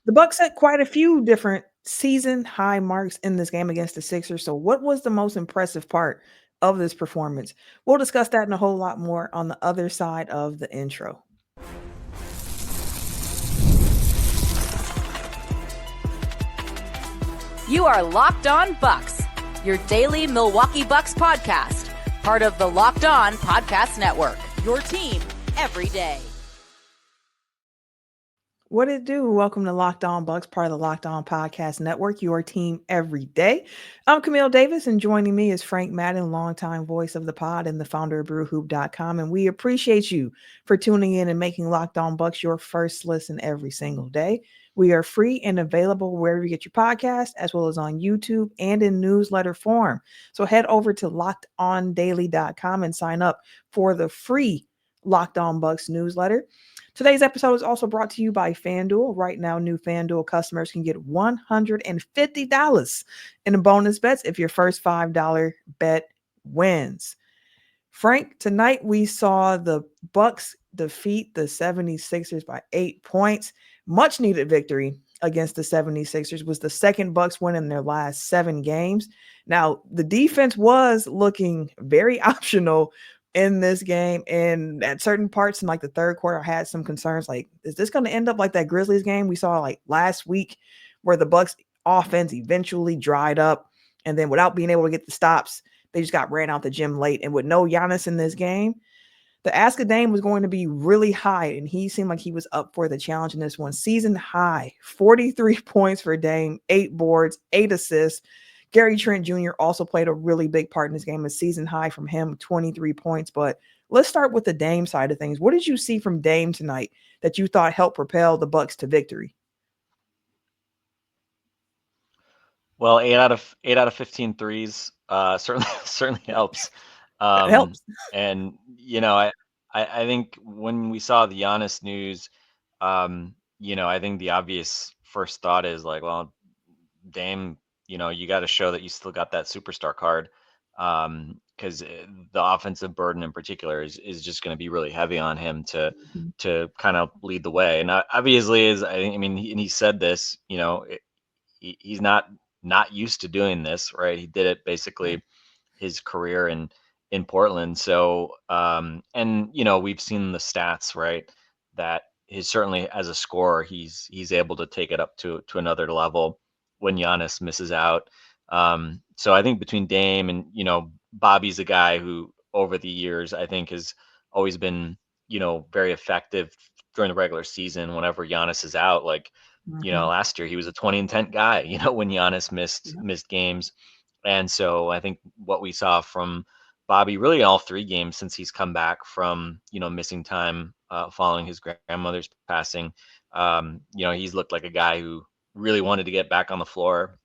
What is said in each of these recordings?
The Bucks set quite a few different season high marks in this game against the Sixers. So, what was the most impressive part of this performance? We'll discuss that and a whole lot more on the other side of the intro. You are Locked On Bucks, your daily Milwaukee Bucks podcast, part of the Locked On Podcast Network, your team every day. What it do? Welcome to Locked On Bucks, part of the Locked On Podcast Network, your team every day. I'm Camille Davis, and joining me is Frank Madden, longtime voice of the pod and the founder of BrewHoop.com. And we appreciate you for tuning in and making Locked On Bucks your first listen every single day. We are free and available wherever you get your podcast, as well as on YouTube and in newsletter form. So head over to lockedondaily.com and sign up for the free Locked On Bucks newsletter. Today's episode is also brought to you by FanDuel. Right now, new FanDuel customers can get $150 in bonus bets if your first $5 bet wins. Frank, tonight we saw the Bucks defeat the 76ers by 8 points. Much needed victory against the 76ers. Was the second Bucks win in their last 7 games. Now, the defense was looking very optional in this game, and at certain parts in like the third quarter, I had some concerns. Like, is this going to end up like that Grizzlies game we saw like last week, where the Bucks offense eventually dried up, and then without being able to get the stops, they just got ran out the gym late. And with no Giannis in this game, the ask of Dame was going to be really high, and he seemed like he was up for the challenge in this one. Season high, 43 points for Dame, 8 boards, 8 assists. Gary Trent Jr. also played a really big part in this game, a season high from him, 23 points. But let's start with the Dame side of things. What did you see from Dame tonight that you thought helped propel the Bucks to victory? Well, 8 out of 15 threes certainly helps. That helps. And I think when we saw the Giannis news, I think the obvious first thought is like, well, Dame, you got to show that you still got that superstar card, because the offensive burden in particular is just going to be really heavy on him to kind of lead the way. And obviously, he said this, he's not used to doing this, right? He did it basically his career in Portland. So, and we've seen the stats, right? That he's certainly as a scorer, he's able to take it up to another level when Giannis misses out. So I think between Dame and, Bobby's a guy who over the years, I think has always been, very effective during the regular season whenever Giannis is out. Like, last year he was a 20 and 10 guy, when Giannis missed games. And so I think what we saw from Bobby really all 3 games since he's come back from, missing time following his grandmother's passing, he's looked like a guy who really wanted to get back on the floor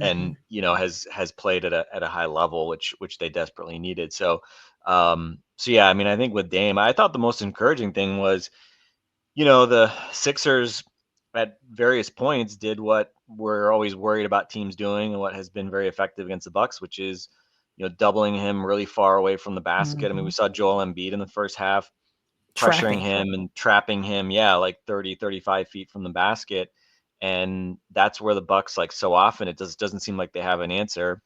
and, has played at a high level, which they desperately needed. So yeah, I think with Dame, I thought the most encouraging thing was, the Sixers at various points did what we're always worried about teams doing and what has been very effective against the Bucks, which is, doubling him really far away from the basket. We saw Joel Embiid in the first half pressuring him and trapping him, like 30, 35 feet from the basket. And that's where the Bucks, like so often, it doesn't seem like they have an answer.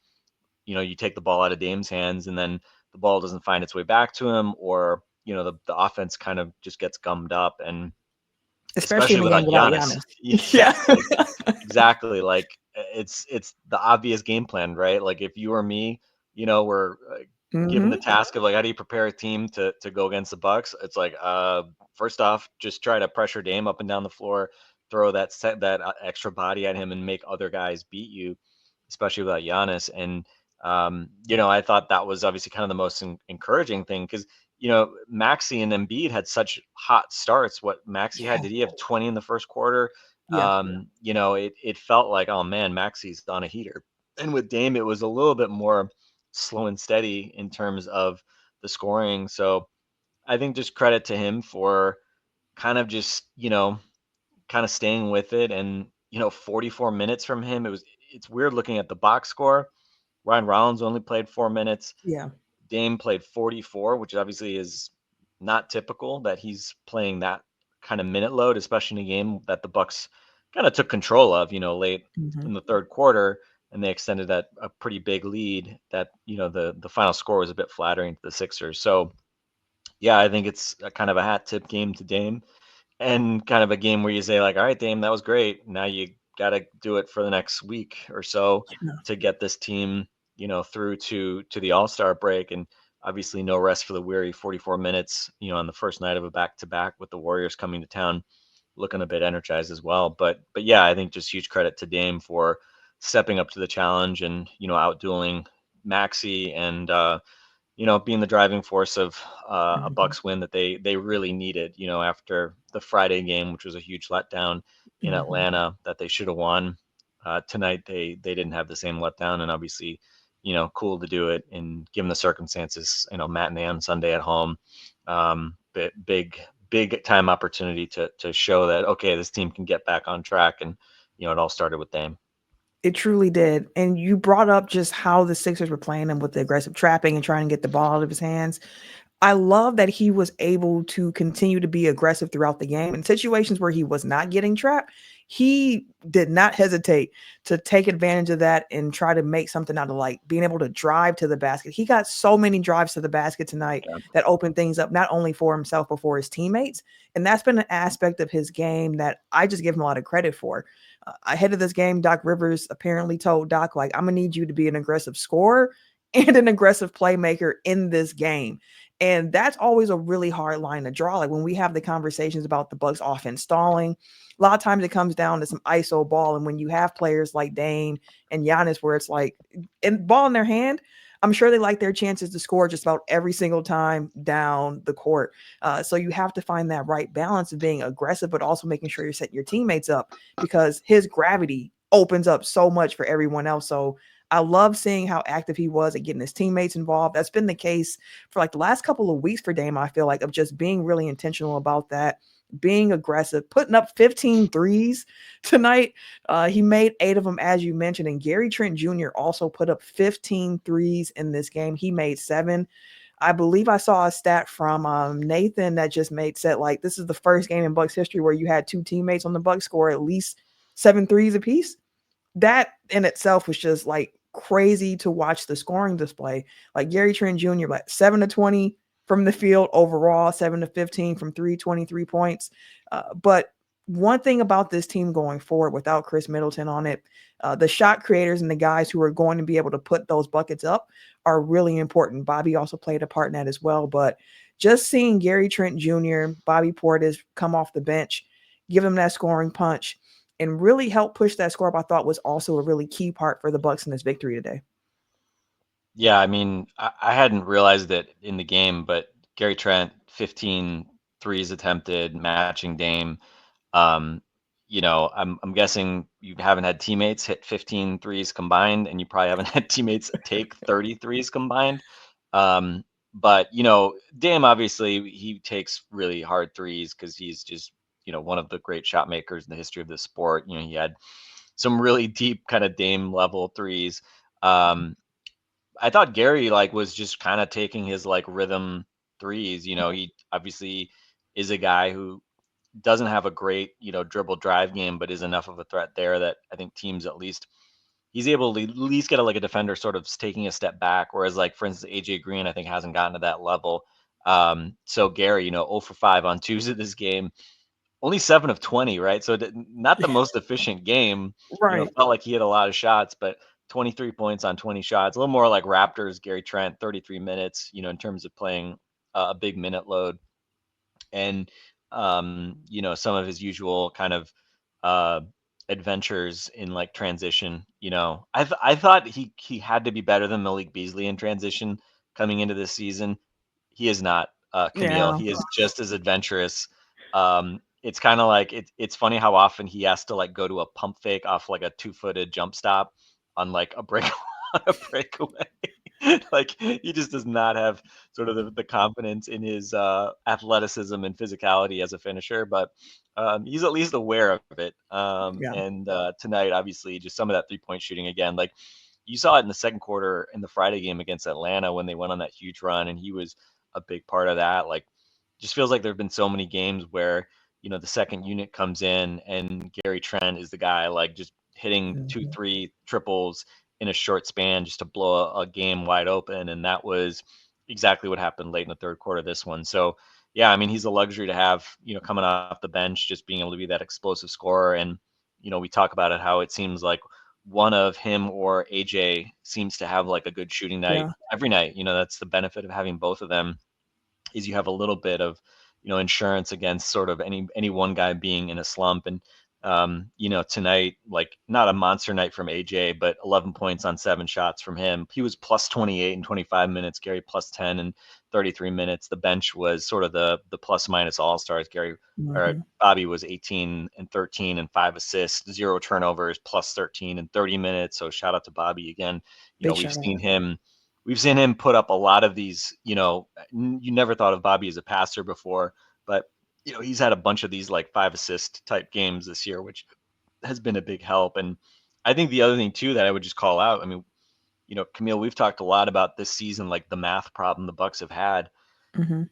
You take the ball out of Dame's hands and then the ball doesn't find its way back to him, or, the offense kind of just gets gummed up. And especially without Giannis. Yeah, exactly. Like it's the obvious game plan, right? Like if you or me, we're given the task of like, how do you prepare a team to go against the Bucks? It's like, first off, just try to pressure Dame up and down the floor, throw that extra body at him and make other guys beat you, especially without Giannis. And, I thought that was obviously kind of the most encouraging thing because, Maxey and Embiid had such hot starts. What Maxey had, did he have 20 in the first quarter? It felt like, oh man, Maxey's on a heater. And with Dame, it was a little bit more slow and steady in terms of the scoring. So I think just credit to him for kind of just, kind of staying with it. And, 44 minutes from him, it's weird looking at the box score. Ryan Rollins only played 4 minutes. Yeah. Dame played 44, which obviously is not typical that he's playing that kind of minute load, especially in a game that the Bucks kind of took control of, late Mhm. in the third quarter, and they extended that a pretty big lead that, the final score was a bit flattering to the Sixers. So yeah, I think it's a kind of a hat tip game to Dame, and kind of a game where you say like, all right, Dame, that was great. Now you got to do it for the next week or so Yeah. to get this team, through to the All-Star break. And obviously no rest for the weary. 44 minutes, on the first night of a back-to-back with the Warriors coming to town, looking a bit energized as well. But yeah, I think just huge credit to Dame for stepping up to the challenge and, outdueling Maxi, and being the driving force of a Mhm. Bucks win that they really needed, after the Friday game, which was a huge letdown in Mhm. Atlanta that they should have won. Tonight they didn't have the same letdown, and obviously, cool to do it and given the circumstances, matinee on Sunday at home. But big time opportunity to show that, okay, this team can get back on track, and it all started with Dame. It truly did. And you brought up just how the Sixers were playing him with the aggressive trapping and trying to get the ball out of his hands. I love that he was able to continue to be aggressive throughout the game. In situations where he was not getting trapped, he did not hesitate to take advantage of that and try to make something out of, like, being able to drive to the basket. He got so many drives to the basket tonight Yeah. that opened things up not only for himself but for his teammates. And that's been an aspect of his game that I just give him a lot of credit for. Ahead of this game, Doc Rivers apparently told Doc, like, I'm gonna need you to be an aggressive scorer and an aggressive playmaker in this game. And that's always a really hard line to draw. Like when we have the conversations about the Bucks offense stalling, a lot of times it comes down to some ISO ball. And when you have players like Dame and Giannis, where it's like, and ball in their hand, I'm sure they like their chances to score just about every single time down the court. So you have to find that right balance of being aggressive, but also making sure you're setting your teammates up, because his gravity opens up so much for everyone else. So I love seeing how active he was at getting his teammates involved. That's been the case for like the last couple of weeks for Dame, I feel like, of just being really intentional about that, being aggressive, putting up 15 threes tonight. He made 8 of them, as you mentioned. And Gary Trent Jr. also put up 15 threes in this game. He made 7. I believe I saw a stat from Nathan that just said like this is the first game in Bucks history where you had 2 teammates on the Bucks score at least 7 threes apiece. That in itself was just like crazy to watch the scoring display. Like Gary Trent Jr., like 7 to 20 from the field overall, 7 to 15 from 23 points. But one thing about this team going forward without Chris Middleton on it, the shot creators and the guys who are going to be able to put those buckets up are really important. Bobby also played a part in that as well. But just seeing Gary Trent Jr., Bobby Portis come off the bench, give him that scoring punch, and really help push that score up, I thought was also a really key part for the Bucks in this victory today. Yeah, I mean, I hadn't realized it in the game, but Gary Trent, 15 threes attempted, matching Dame. Um, I'm guessing you haven't had teammates hit 15 threes combined, and you probably haven't had teammates take 30 threes combined. But Dame, obviously he takes really hard threes because he's just, one of the great shot makers in the history of the sport. He had some really deep kind of Dame level threes. Um, I thought Gary like was just kind of taking his like rhythm threes. He obviously is a guy who doesn't have a great, dribble drive game, but is enough of a threat there that I think teams at least he's able to at least get like a defender sort of taking a step back. Whereas like for instance, AJ Green, I think hasn't gotten to that level. So Gary, 0 for 5 on twos of this game, only 7 of 20, right? So not the most efficient game. Right. Felt like he had a lot of shots, but 23 points on 20 shots. A little more like Raptors, Gary Trent, 33 minutes, in terms of playing a big minute load. And, some of his usual kind of uh, adventures in like transition. I thought he had to be better than Malik Beasley in transition coming into this season. He is not, Camille. Yeah. He is just as adventurous. It's kind of like it's funny how often he has to like go to a pump fake off like a 2-footed jump stop on like a break on a breakaway. Like he just does not have sort of the confidence in his athleticism and physicality as a finisher, but he's at least aware of it. Yeah. And tonight, obviously, just some of that 3-point shooting again. Like you saw it in the second quarter in the Friday game against Atlanta when they went on that huge run, and he was a big part of that. Like, just feels like there have been so many games where the second unit comes in and Gary Trent is the guy like just hitting two, Mhm. three triples in a short span just to blow a game wide open. And that was exactly what happened late in the third quarter of this one. So yeah, I mean, he's a luxury to have, coming off the bench, just being able to be that explosive scorer. And, we talk about it, how it seems like one of him or AJ seems to have like a good shooting night Yeah. every night. That's the benefit of having both of them, is you have a little bit of insurance against sort of any one guy being in a slump. And tonight, like, not a monster night from AJ, but 11 points on 7 shots from him. He was plus 28 in 25 minutes, Gary plus 10 in 33 minutes. The bench was sort of the plus minus all stars. Gary or Mhm. Bobby was 18 and 13 and 5 assists, 0 turnovers, plus 13 in 30 minutes. So shout out to Bobby again. Big We've shout out. seen him put up a lot of these, you never thought of Bobby as a passer before, but he's had a bunch of these like 5 assist type games this year, which has been a big help. And I think the other thing too that I would just call out, I mean, Camille, we've talked a lot about this season, like the math problem the Bucks have had. Mhm.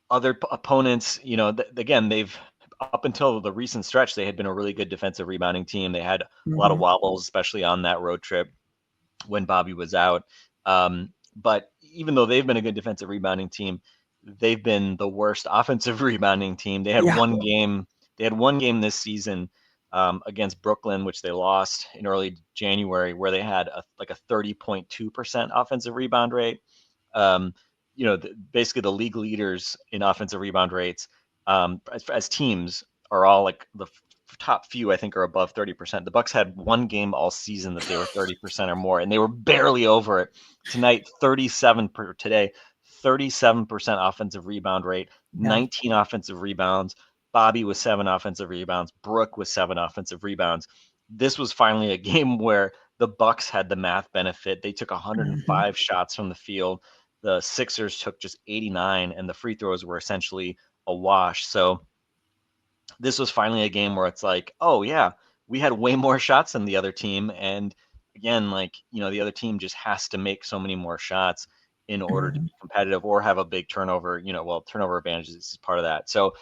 Other opponents, again, they've, up until the recent stretch, they had been a really good defensive rebounding team. They had a lot of Mhm. wobbles, especially on that road trip when Bobby was out. But even though they've been a good defensive rebounding team, they've been the worst offensive rebounding team. They had Yeah. one game. They had one game this season against Brooklyn, which they lost in early January, where they had like a 30.2% offensive rebound rate. Um, basically the league leaders in offensive rebound rates as teams are all like the top few, I think, are above 30%. The Bucks had one game all season that they were 30% or more, and they were barely over it. Tonight, 37% offensive rebound rate, Yeah. 19 offensive rebounds. Bobby with 7 offensive rebounds. Brooke with 7 offensive rebounds. This was finally a game where the Bucks had the math benefit. They took Mhm. 105 shots from the field. The Sixers took just 89, and the free throws were essentially a wash. So this was finally a game where it's like, oh yeah, we had way more shots than the other team. And again, like, the other team just has to make so many more shots in order to Mhm. be competitive or have a big turnover, well, turnover advantage is part of that. So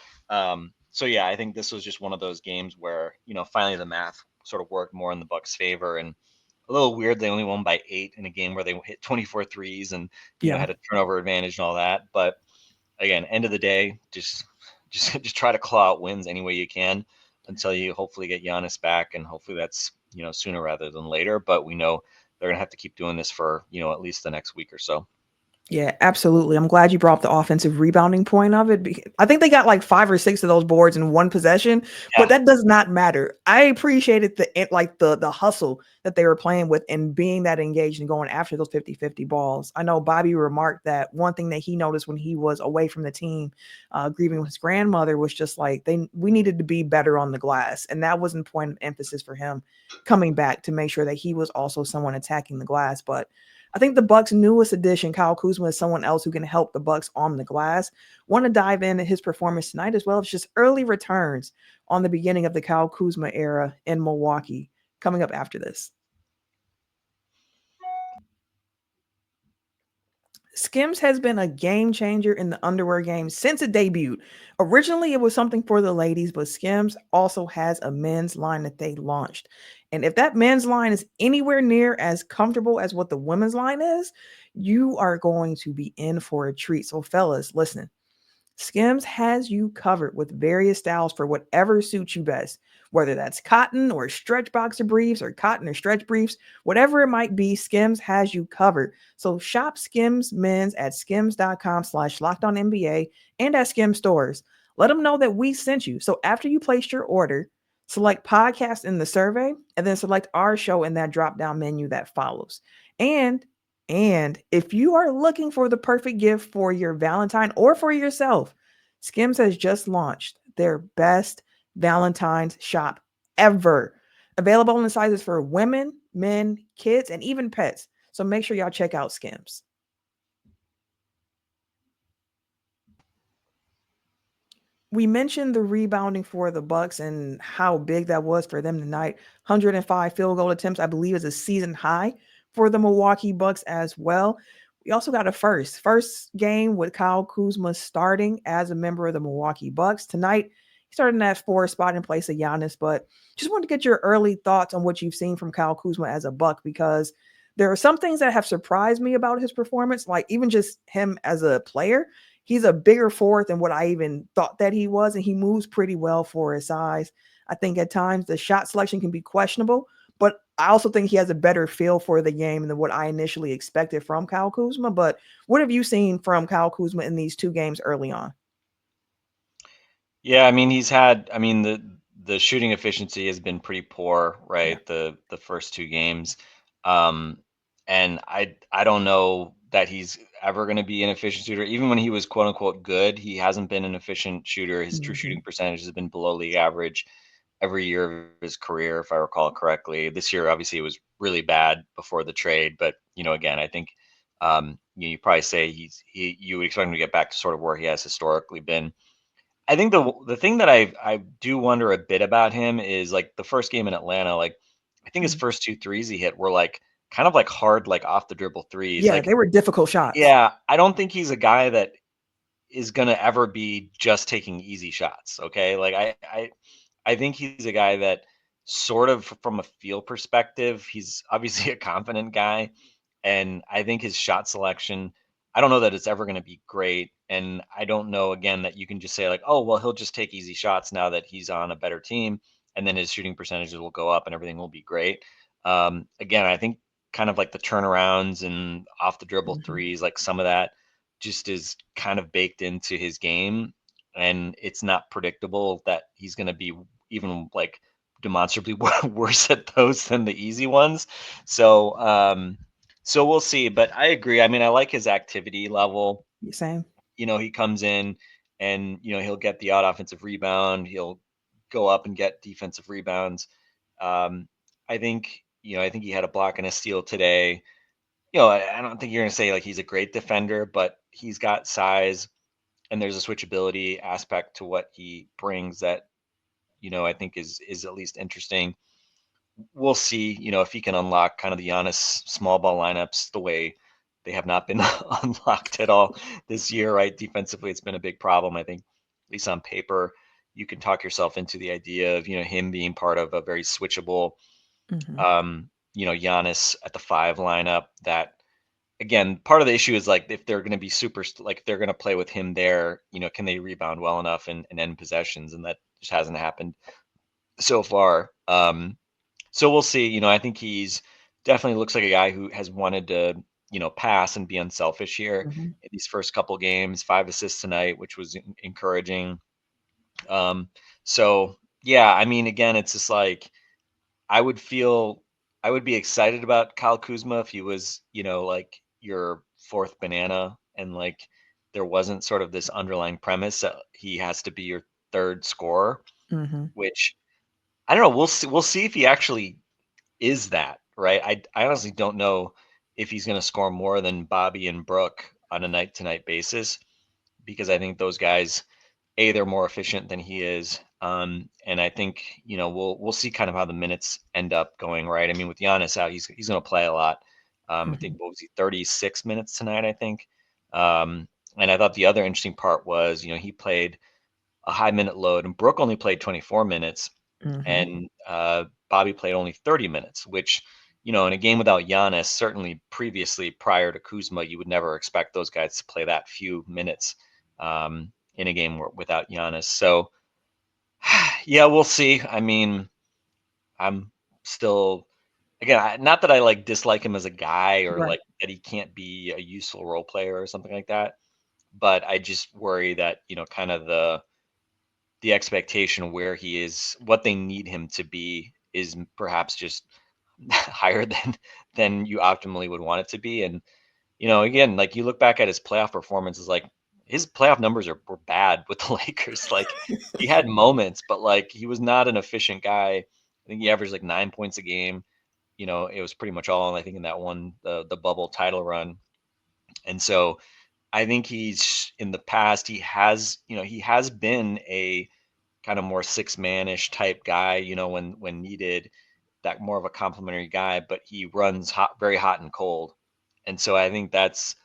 yeah, I think this was just one of those games where, finally the math sort of worked more in the Bucks' favor. And a little weird, they only won by 8 in a game where they hit 24 threes and, Yeah. had a turnover advantage and all that. But again, end of the day, just try to claw out wins any way you can until you hopefully get Giannis back, and hopefully that's sooner rather than later. But we know they're gonna have to keep doing this for at least the next week or so. Yeah, absolutely. I'm glad you brought up the offensive rebounding point of it. I think they got like 5 or 6 of those boards in one possession, but Yeah, that does not matter. I appreciated the hustle that they were playing with and being that engaged and going after those 50-50 balls. I know Bobby remarked that one thing that he noticed when he was away from the team, grieving with his grandmother, was just like we needed to be better on the glass, and that was a point of emphasis for him coming back to make sure that he was also someone attacking the glass. But I think the Bucks' newest addition, Kyle Kuzma, is someone else who can help the Bucks on the glass. Want to dive into his performance tonight as well as just early returns on the beginning of the Kyle Kuzma era in Milwaukee coming up after this. Skims has been a game changer in the underwear game since it debuted. Originally, it was something for the ladies, but Skims also has a men's line that they launched. And if that men's line is anywhere near as comfortable as what the women's line is, you are going to be in for a treat. So, fellas, listen. Skims has you covered with various styles for whatever suits you best, whether that's cotton or stretch boxer briefs or cotton or stretch briefs, whatever it might be, Skims has you covered. So shop Skims men's at skims.com/lockedonnba and at Skims stores. Let them know that we sent you. So after you placed your order, select podcast in the survey and then select our show in that drop down menu that follows. And and if you are looking for the perfect gift for your Valentine or for yourself, Skims has just launched their best Valentine's shop ever. Available in sizes for women, men, kids, and even pets. So make sure y'all check out Skims. We mentioned the rebounding for the Bucks and how big that was for them tonight. 105 field goal attempts, I believe, is a season high for the Milwaukee Bucks as well. We also got a first game with Kyle Kuzma starting as a member of the Milwaukee Bucks. Tonight, started in that 4 spot in place of Giannis. But just wanted to get your early thoughts on what you've seen from Kyle Kuzma as a Buck, because there are some things that have surprised me about his performance, like even just him as a player. He's a bigger forward than what I even thought that he was, and he moves pretty well for his size. I think at times the shot selection can be questionable, but I also think he has a better feel for the game than what I initially expected from Kyle Kuzma. But what have you seen from Kyle Kuzma in these 2 games early on? Yeah, I mean the shooting efficiency has been pretty poor, Yeah. right? The first 2 games. Um and I don't know that he's ever going to be an efficient shooter. Even when he was quote unquote good, he hasn't been an efficient shooter. His true Hmm. shooting percentage has been below league average every year of his career, if I recall correctly. This year obviously it was really bad before the trade, but again, I think you probably say you would expect him to get back to sort of where he has historically been. I think the thing that I do wonder a bit about him is like the first game in Atlanta, like I think his first 2 threes he hit were like kind of like hard, like off the dribble threes. Yeah, Like, they were difficult shots. yeah, I don't think he's a guy that is gonna ever be just taking easy shots. Okay. Like I think he's a guy that sort of from a feel perspective, he's obviously a confident guy. And I think his shot selection, I don't know that it's ever going to be great. And I don't know, again, that you can just say, like, oh, well, he'll just take easy shots now that he's on a better team. And then his shooting percentages will go up and everything will be great. Again, I think kind of like the turnarounds and off the dribble Hmm. threes, like some of that just is kind of baked into his game. And it's not predictable that he's going to be even like demonstrably worse at those than the easy ones. So, so we'll see, but I agree. I mean, I like his activity level. Same. He comes in and he'll get the odd offensive rebound. He'll go up and get defensive rebounds. Um, I think he had a block and a steal today. I don't think you're going to say like he's a great defender, but he's got size and there's a switchability aspect to what he brings that I think is at least interesting. We'll see, if he can unlock kind of the Giannis small ball lineups the way they have not been unlocked at all this year, right? Defensively, it's been a big problem. I think, at least on paper, you can talk yourself into the idea of, him being part of a very switchable, Hmm. Giannis at the 5 lineup that, again, part of the issue is like if they're going to be like if they're going to play with him there, can they rebound well enough and end possessions? And that just hasn't happened so far. So we'll see. I think he's definitely looks like a guy who has wanted to, pass and be unselfish here Hmm. in these first couple games. 5 assists tonight, which was encouraging. Um, so yeah, I mean, again, it's just like I would feel I would be excited about Kyle Kuzma if he was, like your fourth banana and like there wasn't sort of this underlying premise that he has to be your third scorer, Hmm. which I don't know. We'll see if he actually is that, right? I honestly don't know if he's going to score more than Bobby and Brooke on a night to night basis because I think those guys, they're more efficient than he is. And I think we'll see kind of how the minutes end up going, right? I mean, with Giannis out, he's going to play a lot. I think Hmm. what was he 36 minutes tonight? I think. And I thought the other interesting part was he played a high minute load, and Brooke only played 24 minutes, Hmm. and Bobby played only 30 minutes, which, in a game without Giannis, certainly previously prior to Kuzma, you would never expect those guys to play that few minutes in a game without Giannis. So, yeah, we'll see. I mean, I'm still, again, not that I like dislike him as a guy or Right. like that he can't be a useful role player or something like that, but I just worry that, kind of the expectation where he is, what they need him to be, is perhaps just higher than you optimally would want it to be. And again, like you look back at his playoff performances, like his playoff numbers were bad with the Lakers. Like he had moments, but like he was not an efficient guy. I think he averaged like 9 points a game. It was pretty much all, I think, in that one the bubble title run. And so I think he's in the past he has been a kind of more six-man-ish type guy, when needed, that more of a complimentary guy, but he runs hot, very hot and cold. And so I think that's,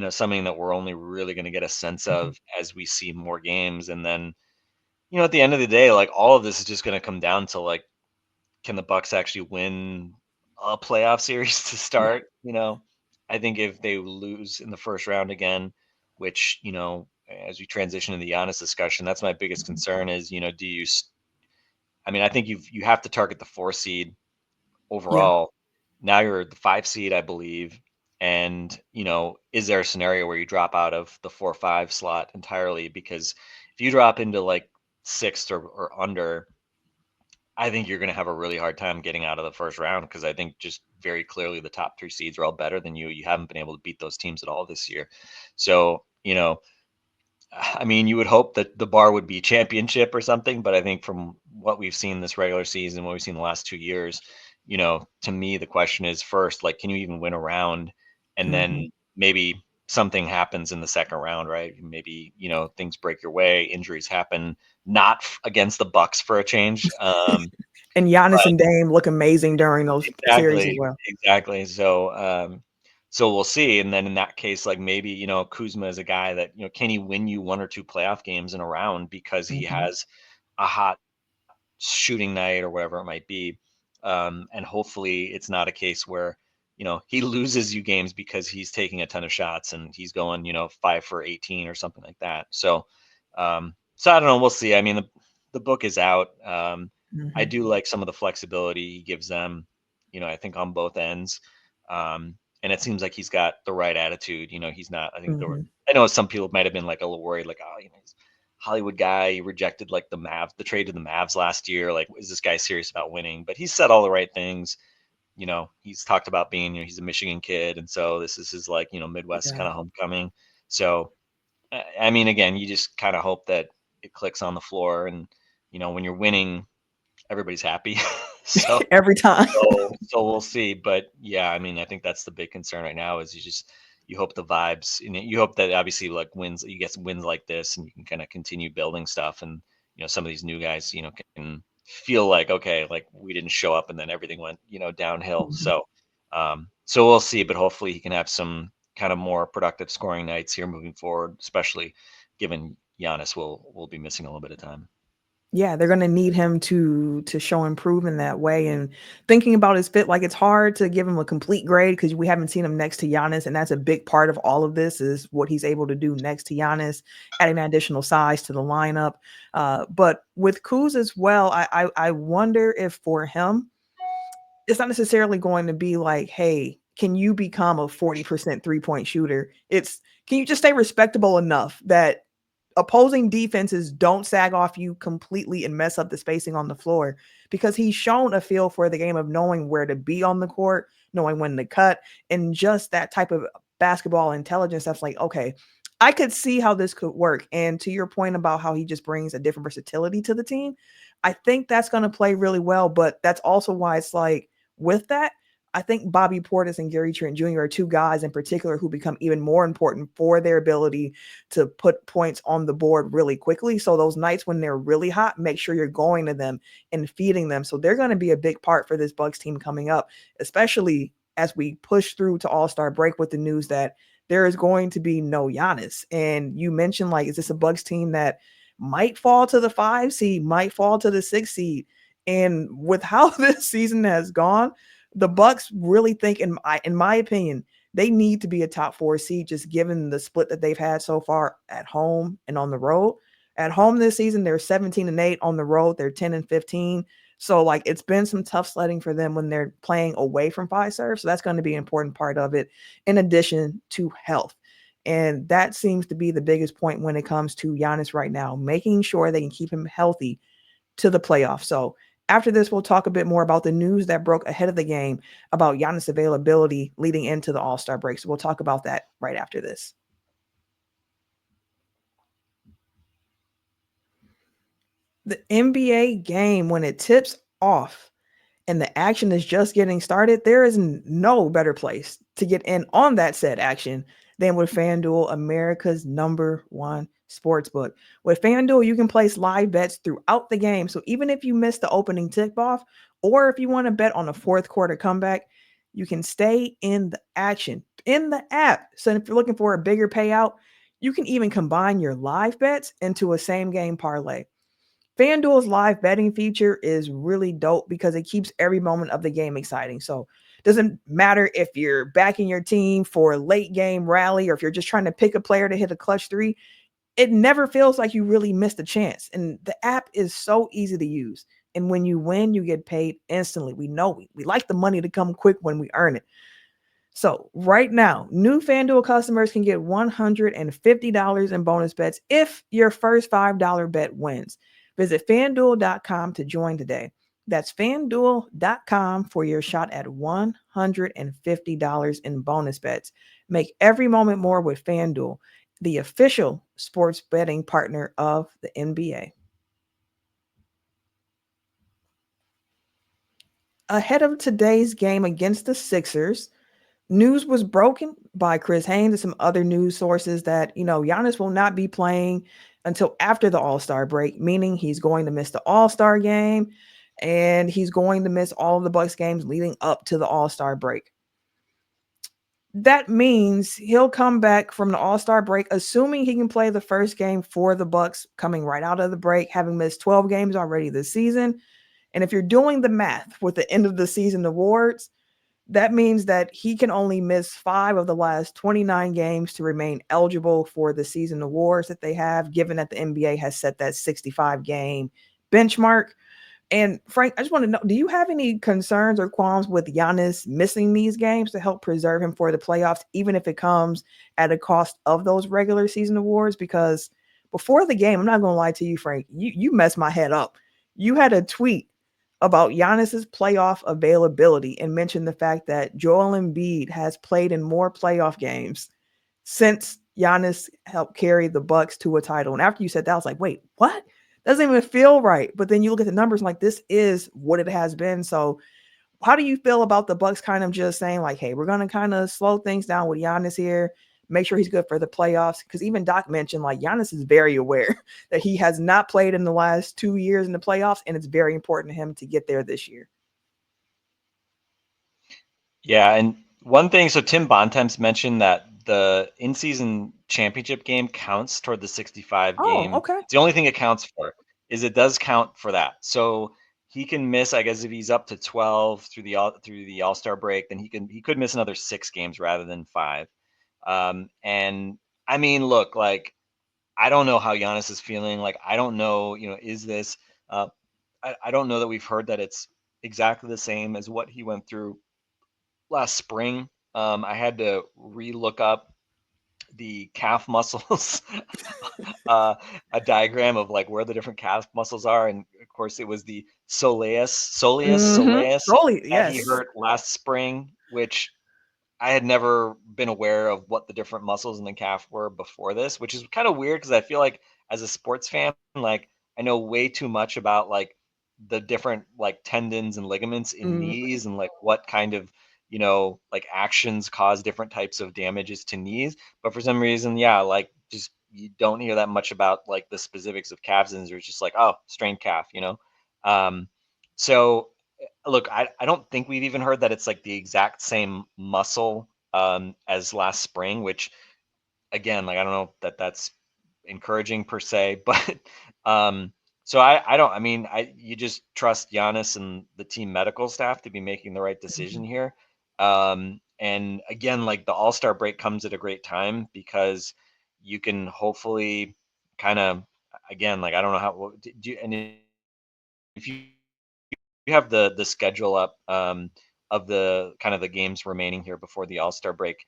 something that we're only really going to get a sense Hmm. of as we see more games. And then, at the end of the day, like all of this is just going to come down to like, can the Bucks actually win a playoff series to Yeah. start? I think if they lose in the first round again, which, as we transition to the Giannis discussion, that's my biggest Mhm. concern is, do you, I mean, I think you have to target the 4 seed Yeah. overall. Now you're the 5 seed, I believe. And, is there a scenario where you drop out of the 4-5 slot entirely? Because if you drop into like sixth or under, I think you're going to have a really hard time getting out of the first round because I think just very clearly the top 3 seeds are all better than you. You haven't been able to beat those teams at all this year. So, I mean, you would hope that the bar would be championship or something, but I think from what we've seen this regular season, what we've seen the last 2 years, to me, the question is first, like, can you even win a round? And Mhm. then maybe something happens in the second round, right? Maybe, things break your way, injuries happen, not against the Bucks for a change. And Giannis and Dame look amazing during those series as Exactly, well. exactly. So we'll see. And then in that case, like maybe, Kuzma is a guy that, can he win you 1 or 2 playoff games in a round because he Mhm. has a hot shooting night or whatever it might be. And hopefully it's not a case where, he loses you games because he's taking a ton of shots and he's going, 5 for 18 or something like that. So I don't know. We'll see. I mean, the book is out. I Mhm. do like some of the flexibility he gives them, I think on both ends. And it seems like he's got the right attitude. He's not, Mhm. I know some people might have been like a little worried, like, oh, he's a Hollywood guy. He rejected like the trade to the Mavs last year. Like, is this guy serious about winning? But he's said all the right things. He's talked about being, he's a Michigan kid. And so this is his like, Midwest kind Yeah. of homecoming. So, I mean, again, you just kind of hope that it clicks on the floor and, when you're winning, everybody's happy. so, Every time. so we'll see. But yeah, I mean, I think that's the big concern right now is you hope the vibes and you hope that obviously like you get some wins like this and you can kind of continue building stuff and some of these new guys can feel like okay, like we didn't show up and then everything went downhill. Mhm. So we'll see, but hopefully he can have some kind of more productive scoring nights here moving forward, especially given Giannis will be missing a little bit of time. Yeah, they're gonna need him to show improvement that way. And thinking about his fit, like it's hard to give him a complete grade because we haven't seen him next to Giannis, and that's a big part of all of this is what he's able to do next to Giannis, adding additional size to the lineup. But with Kuz as well, I wonder if for him, it's not necessarily going to be like, hey, can you become a 40% 3-point shooter? It's can you just stay respectable enough that opposing defenses don't sag off you completely and mess up the spacing on the floor because he's shown a feel for the game of knowing where to be on the court, knowing when to cut, and just that type of basketball intelligence. That's like, okay, I could see how this could work. And to your point about how he just brings a different versatility to the team, I think that's going to play really well. But that's also why it's like, with that, I think Bobby Portis and Gary Trent Jr. are two guys in particular who become even more important for their ability to put points on the board really quickly. So those nights when they're really hot, make sure you're going to them and feeding them. So they're going to be a big part for this Bucks team coming up, especially as we push through to All-Star break with the news that there is going to be no Giannis. And you mentioned, like, is this a Bucks team that might fall to the 5 seed, might fall to the 6 seed? And with how this season has gone, the Bucks really think, in my opinion, they need to be a top 4 seed, just given the split that they've had so far at home and on the road. At home this season, they're 17-8. On the road, they're 10-15. So, like, it's been some tough sledding for them when they're playing away from Fiserv. So that's going to be an important part of it, in addition to health. And that seems to be the biggest point when it comes to Giannis right now, making sure they can keep him healthy to the playoffs. So after this, we'll talk a bit more about the news that broke ahead of the game about Giannis' availability leading into the All-Star break. So we'll talk about that right after this. The NBA game, when it tips off and the action is just getting started, there is no better place to get in on that said action than with FanDuel, America's #1 sportsbook. With FanDuel, you can place live bets throughout the game. So even if you miss the opening tip-off, or if you want to bet on a fourth quarter comeback, you can stay in the action in the app. So if you're looking for a bigger payout, you can even combine your live bets into a same game parlay. FanDuel's live betting feature is really dope because it keeps every moment of the game exciting. So it doesn't matter if you're backing your team for a late game rally or if you're just trying to pick a player to hit a clutch three, it never feels like you really missed a chance. And the app is so easy to use. And when you win, you get paid instantly. We know we like the money to come quick when we earn it. So right now, new FanDuel customers can get $150 in bonus bets if your first $5 bet wins. Visit fanduel.com to join today. That's fanduel.com for your shot at $150 in bonus bets. Make every moment more with FanDuel, the official sports betting partner of the NBA. Ahead of today's game against the Sixers, news was broken by Chris Haynes and some other news sources that, Giannis will not be playing until after the All-Star break, meaning he's going to miss the All-Star game and he's going to miss all of the Bucks games leading up to the All-Star break. That means he'll come back from the All-Star break, assuming he can play the first game for the Bucks coming right out of the break, having missed 12 games already this season. And if you're doing the math with the end of the season awards, that means that he can only miss 5 of the last 29 games to remain eligible for the season awards that they have, given that the NBA has set that 65 game benchmark. And Frank, I just want to know, do you have any concerns or qualms with Giannis missing these games to help preserve him for the playoffs, even if it comes at a cost of those regular season awards? Because before the game, I'm not going to lie to you, Frank, you messed my head up. You had a tweet about Giannis's playoff availability and mentioned the fact that Joel Embiid has played in more playoff games since Giannis helped carry the Bucks to a title. And after you said that, I was like, wait, what? Doesn't even feel right. But then you look at the numbers like this is what it has been. So how do you feel about the Bucks kind of just saying like, hey, we're going to kind of slow things down with Giannis here, make sure he's good for the playoffs? Because even Doc mentioned like Giannis is very aware that he has not played in the last 2 years in the playoffs, and it's very important to him to get there this year. Yeah, and one thing, so Tim Bontemps mentioned that the in-season championship game counts toward the 65 Oh, game. okay. It's the only thing it counts for, is it does count for that. So he can miss, I guess, if he's up to 12 through the All-Star break, then he could miss another 6 games rather than 5. And I mean, look, like I don't know how Giannis is feeling. Like I don't know, is this? I don't know that we've heard that it's exactly the same as what he went through last spring. I had to re-look up the calf muscles, a diagram of like where the different calf muscles are, and of course it was the soleus Totally. that he Yes. hurt last spring, which I had never been aware of what the different muscles in the calf were before this, which is kind of weird because I feel like as a sports fan, like I know way too much about like the different like tendons and ligaments in Mm, knees and like what kind of, like actions cause different types of damages to knees. But for some reason, yeah, like just you don't hear that much about like the specifics of calves injuries. It's just like, oh, strained calf. Um, so look, I don't think we've even heard that it's like the exact same muscle as last spring, which again, like I don't know that that's encouraging per se, but so I don't, I mean, you just trust Giannis and the team medical staff to be making the right decision mhm. here. And again, like the All-Star break comes at a great time because you can hopefully kind of, again, like I don't know how do you, and if you have the schedule up of the kind of the games remaining here before the All-Star break.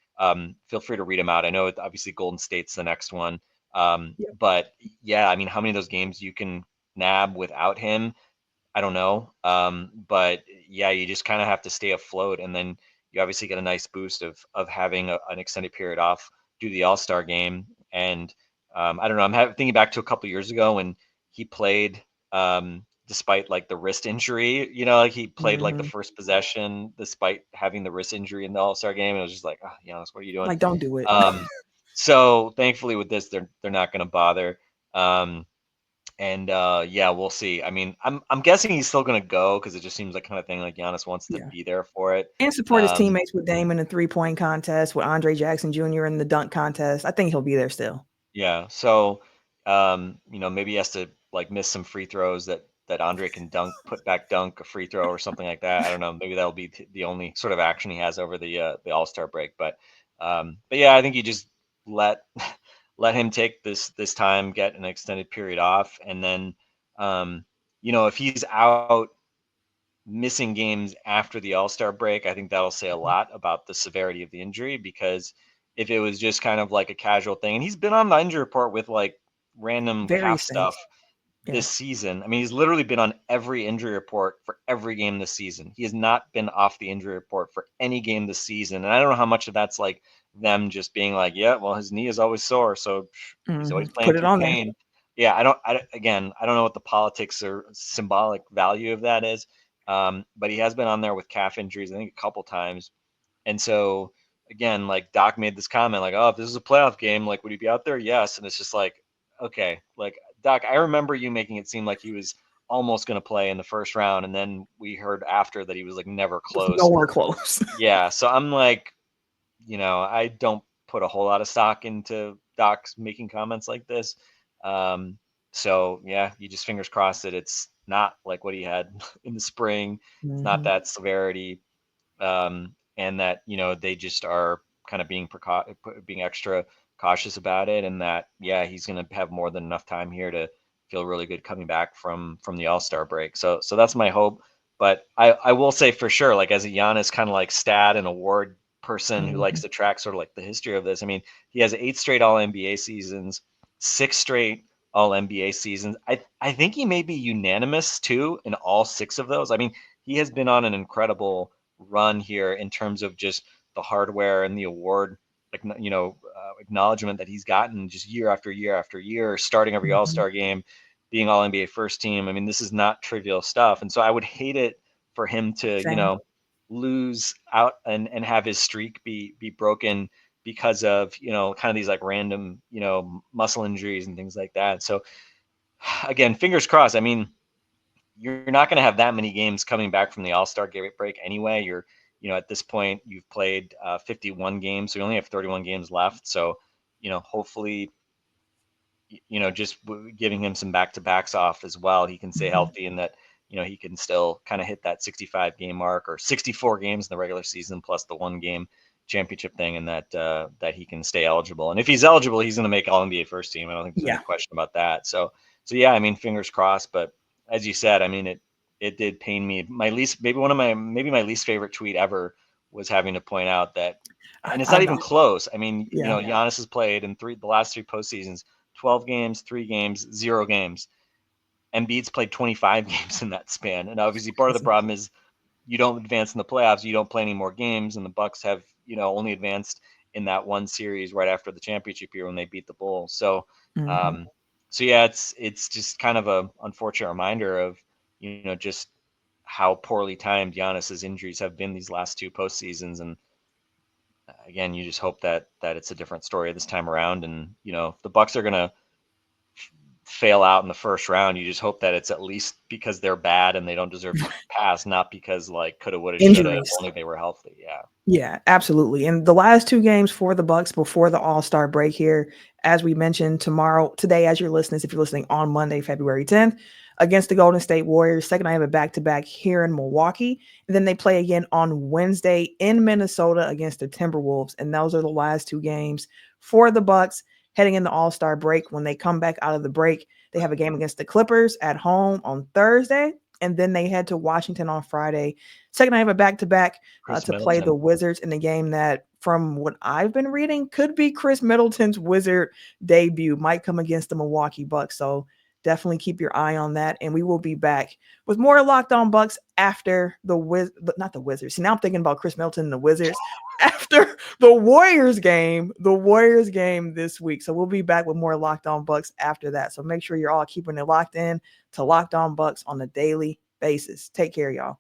Feel free to read them out. I know obviously Golden State's the next one, Yep. but yeah, I mean, how many of those games you can nab without him? I don't know. But yeah, you just kind of have to stay afloat, and then you obviously get a nice boost of having an extended period off due to the All-Star game. And I don't know. Thinking back to a couple years ago when he played, despite like the wrist injury. Like he played like the Mhm. first possession despite having the wrist injury in the All-Star game. And it was just like, oh, what are you doing? Like, don't do it. So thankfully with this, they're not going to bother. And yeah, we'll see. I mean, I'm guessing he's still gonna go because it just seems like kind of thing like Giannis wants to Yeah. be there for it. And support his Um, teammates with Dame in the 3-point contest, with Andre Jackson Jr. in the dunk contest. I think he'll be there still. yeah. So maybe he has to like miss some free throws that Andre can put back dunk a free throw or something like that. I don't know. Maybe that'll be the only sort of action he has over the All-Star break. But yeah, I think you just let him take this time, get an extended period off, and then if he's out missing games after the All-Star break, I think that'll say a lot about the severity of the injury, because if it was just kind of like a casual thing, and he's been on the injury report with like random calf Various things. stuff this season. I mean, he's literally been on every injury report for every game this season. He has not been off the injury report for any game this season. And I don't know how much of that's like them just being like, yeah, well, his knee is always sore, so he's always playing Put it through on there. pain. Yeah, I don't know what the politics or symbolic value of that is. But he has been on there with calf injuries, I think, a couple times. And so again, like Doc made this comment, like, oh, if this is a playoff game, like, would he be out there? Yes. And it's just like, okay, like, Doc, I remember you making it seem like he was almost going to play in the first round, and then we heard after that he was like never close. Nowhere close. Yeah, so I'm like, I don't put a whole lot of stock into Doc's making comments like this. So yeah, you just fingers crossed that it's not like what he had in the spring. It's not that severity, and that they just are kind of being extra cautious about it, and that he's going to have more than enough time here to feel really good coming back from the All-Star break. So that's my hope. But I will say for sure, like, as a Giannis kind of like stat and award person who likes to track sort of like the history of this, I mean, he has 8 straight All-NBA seasons, 6 straight All-NBA seasons. I think he may be unanimous too in all 6 of those. I mean, he has been on an incredible run here in terms of just the hardware and the award, acknowledgement that he's gotten just year after year after year, starting every All-Star game, being All-NBA first team. I mean, this is not trivial stuff. And so I would hate it for him to, lose out and have his streak be broken because of, kind of these like random, muscle injuries and things like that. So again, fingers crossed. I mean, you're not going to have that many games coming back from the All-Star break anyway. You're, at this point, you've played 51 games, so you only have 31 games left. So, hopefully, just giving him some back-to-backs off as well, he can stay healthy, and that, he can still kind of hit that 65 game mark, or 64 games in the regular season plus the 1 game championship thing, and that he can stay eligible. And if he's eligible, he's going to make All-NBA first team. I don't think there's any question about that. So yeah, I mean, fingers crossed. But as you said, I mean, it did pain me. My least favorite tweet ever was having to point out that, and it's not even close. I mean, Giannis has played in the last 3 postseasons, 12 games, 3 games, 0 games. Embiid's played 25 games in that span. And obviously part of the problem is you don't advance in the playoffs, you don't play any more games, and the Bucks have, only advanced in that one series right after the championship year when they beat the Bulls. So yeah, it's just kind of a unfortunate reminder of, just how poorly timed Giannis's injuries have been these last 2 postseasons. And again, you just hope that it's a different story this time around. And, if the Bucks are going to fail out in the first round, you just hope that it's at least because they're bad and they don't deserve to pass, not because like coulda, woulda, shoulda, if only they were healthy. Yeah, absolutely. And the last 2 games for the Bucks before the All-Star break here, as we mentioned, today, as you're listening, if you're listening on Monday, February 10th, against the Golden State Warriors. Second, I have a back-to-back here in Milwaukee. And then they play again on Wednesday in Minnesota against the Timberwolves. And those are the last 2 games for the Bucks heading into All-Star break. When they come back out of the break, they have a game against the Clippers at home on Thursday, and then they head to Washington on Friday. Second, I have a back-to-back to play the Wizards in a game that, from what I've been reading, could be Chris Middleton's Wizard debut, might come against the Milwaukee Bucks. So definitely keep your eye on that. And we will be back with more Locked On Bucks after not the Wizards. See, now I'm thinking about Chris Middleton and the Wizards after the Warriors game this week. So we'll be back with more Locked On Bucks after that. So make sure you're all keeping it locked in to Locked On Bucks on a daily basis. Take care, y'all.